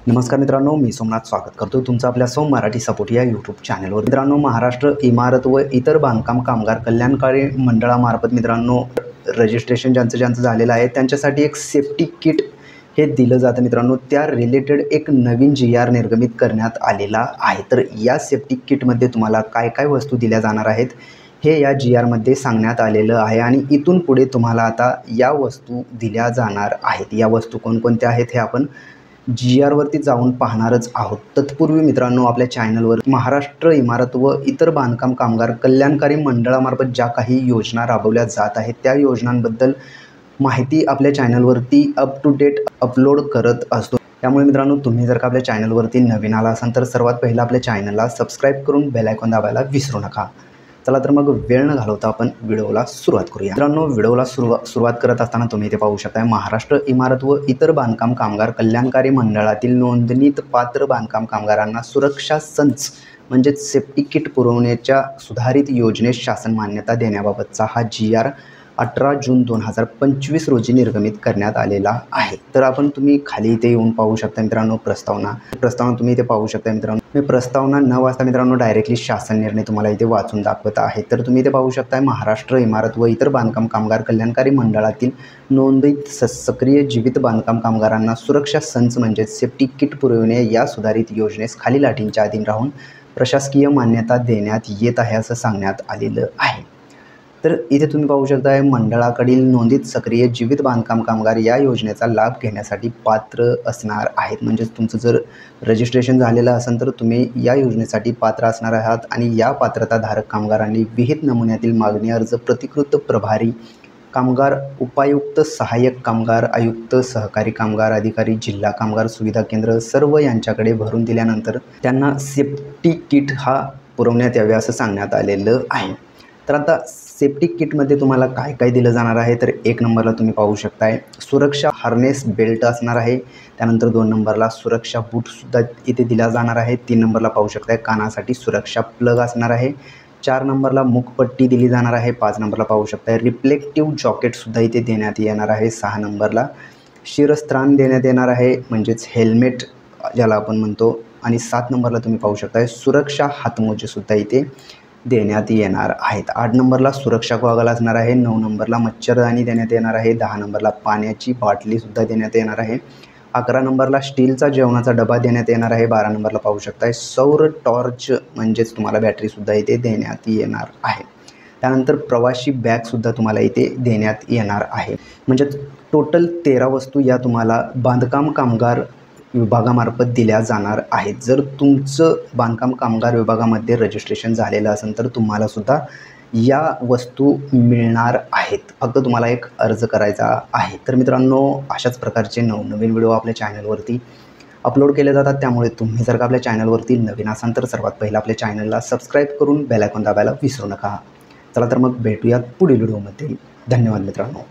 नमस्कार मित्रांनो, मी सोमनाथ स्वागत करतो तुमचं आपल्या सोम मराठी सपोर्ट या यूट्यूब चॅनलवर। मित्रांनो, महाराष्ट्र इमारत व इतर बांधकाम कामगार कल्याणकारी मंडळामार्फत मित्रांनो रजिस्ट्रेशन ज्यांचं झालेलं आहे त्यांच्यासाठी एक सेफ्टी किट हे दिलं जातं। मित्रांनो, त्या रिलेटेड एक नवीन GR निर्गमित करण्यात आलेला आहे। तर या सेफ्टी किटमध्ये तुम्हाला काय काय वस्तू दिल्या जाणार आहेत हे या GR मध्ये सांगण्यात आलेलं आहे आणि इथून पुढे तुम्हाला आता या वस्तू दिल्या जाणार आहेत। या वस्तू कोणकोणत्या आहेत हे आपण GR वरती जाऊन पाहणारच आहोत। तत्पूर्वी मित्रांनो, आपल्या चॅनलवर महाराष्ट्र इमारत व इतर बांधकाम कामगार कल्याणकारी मंडळामार्फत ज्या काही योजना राबवल्या जात आहेत त्या योजनांबद्दल माहिती आपल्या चॅनलवरती अप टू डेट अपलोड करत असतो। त्यामुळे मित्रांनो, तुम्ही जर का आपल्या चॅनलवरती नवीन आला असाल तर सर्वात पहिला आपल्या चॅनलला सबस्क्राईब करून बेल आयकॉन दाबायला विसरू नका। चला तर मग वेळ न घालवता आपण व्हिडिओला सुरुवात करूया। मित्रांनो, व्हिडिओला सुरुवात करत असताना तुम्ही इथे पाहू शकता महाराष्ट्र इमारत व इतर बांधकाम कामगार कल्याणकारी मंडळातील नोंदणीत पात्र बांधकाम कामगारांना सुरक्षा संच म्हणजे सेफ्टी किट पुरवण्याच्या सुधारित योजनेस शासन मान्यता देण्याबाबतचा हा GR 18 जून 2025 रोजी निर्गमित करण्यात आलेला आहे। तर तुम्ही खाली इथे येऊन पाहू शकता मित्रांनो प्रस्तावना तुम्ही इथे पाहू शकता। मित्रांनो, मी प्रस्तावना न वाचता मित्रांनो डायरेक्टली शासन निर्णय तुम्हाला इथे वाचून दाखवत आहे। तर तुम्ही इथे पाहू शकता महाराष्ट्र इमारत व इतर बांधकाम कामगार कल्याणकारी मंडळातील नोंदणीत सक्रिय जीवित बांधकाम कामगारांना सुरक्षा संच म्हणजे सेफ्टी किट पुरवणे या सुधारित योजनेस खालील अटींच्या अधीन राहून प्रशासकीय मान्यता देण्यात येत आहे असं सांगण्यात आलेलं आहे। तर इथे तुम्ही पाहू शकता मंडळाकडील नोंदीत सक्रिय जीवित बांधकाम कामगार या योजनेचा लाभ घेण्यासाठी पात्र असणार आहेत। म्हणजे तुमचं जर रजिस्ट्रेशन झालेलं असेल तर तुम्ही या योजनेसाठी पात्र असणार आहात आणि या पात्रताधारक कामगारांनी विहित नमुन्यातील मागणी अर्ज प्रतिकृत प्रभारी कामगार, उपायुक्त, सहाय्यक कामगार आयुक्त, सहकारी कामगार अधिकारी, जिल्हा कामगार सुविधा केंद्र सर्व यांच्याकडे भरून दिल्यानंतर त्यांना सेफ्टी किट हा पुरवण्यात यावे असं सांगण्यात आलेलं आहे। तर आता सेफ्टी किटमध्ये तुम्हाला काय काय दिलं जाणार आहे तर 1 नंबरला तुम्ही पाहू शकताय सुरक्षा हार्नेस बेल्ट असणार आहे। त्यानंतर 2 नंबरला सुरक्षा बूटसुद्धा इथे दिला जाणार आहे। 3 नंबरला पाहू शकताय कानासाठी सुरक्षा प्लग असणार आहे। 4 नंबरला मुखपट्टी दिली जाणार आहे। 5 नंबरला पाहू शकताय रिफ्लेक्टिव्ह जॉकेटसुद्धा इथे देण्यात येणार आहे। 6 नंबरला शिरस्त्राण देण्यात येणार आहे म्हणजेच हेल्मेट ज्याला आपण म्हणतो आणि 7 नंबरला तुम्ही पाहू शकताय सुरक्षा हातमोजेसुद्धा इथे देण्यात येणार आहेत। 8 नंबरला सुरक्षा गॉगल असणार आहे। 9 नंबरला मच्छरदाणी देण्यात येणार आहे। 10 नंबरला पाण्याची बाटलीसुद्धा देण्यात येणार आहे। 11 नंबरला स्टीलचा जेवणाचा डबा देण्यात येणार आहे। 12 नंबरला पाहू शकताय सौर टॉर्च म्हणजेच तुम्हाला बॅटरीसुद्धा इथे देण्यात येणार आहे। त्यानंतर प्रवासी बॅगसुद्धा तुम्हाला इथे देण्यात येणार आहे। म्हणजे टोटल 13 वस्तू या तुम्हाला बांधकाम कामगार विभागामार्फत दिल्या जाणार आहेत। जर तुमचं बांधकाम कामगार विभागामध्ये रजिस्ट्रेशन झालेलं असेल तर तुम्हाला सुद्धा या वस्तू मिळणार आहेत। फक्त तुम्हाला एक अर्ज करायचा आहे। तर मित्रांनो, अशाच प्रकारचे नवनवीन व्हिडिओ आपल्या चॅनलवरती अपलोड केले जातात। त्यामुळे तुम्ही जर का आपल्या चॅनलवरती नवीन असाल तर सर्वात पहिला आपल्या चॅनलला सबस्क्राईब करून बेल आयकॉन दाबायला विसरू नका। चला तर मग भेटूयात पुढील व्हिडिओमध्ये। धन्यवाद मित्रांनो।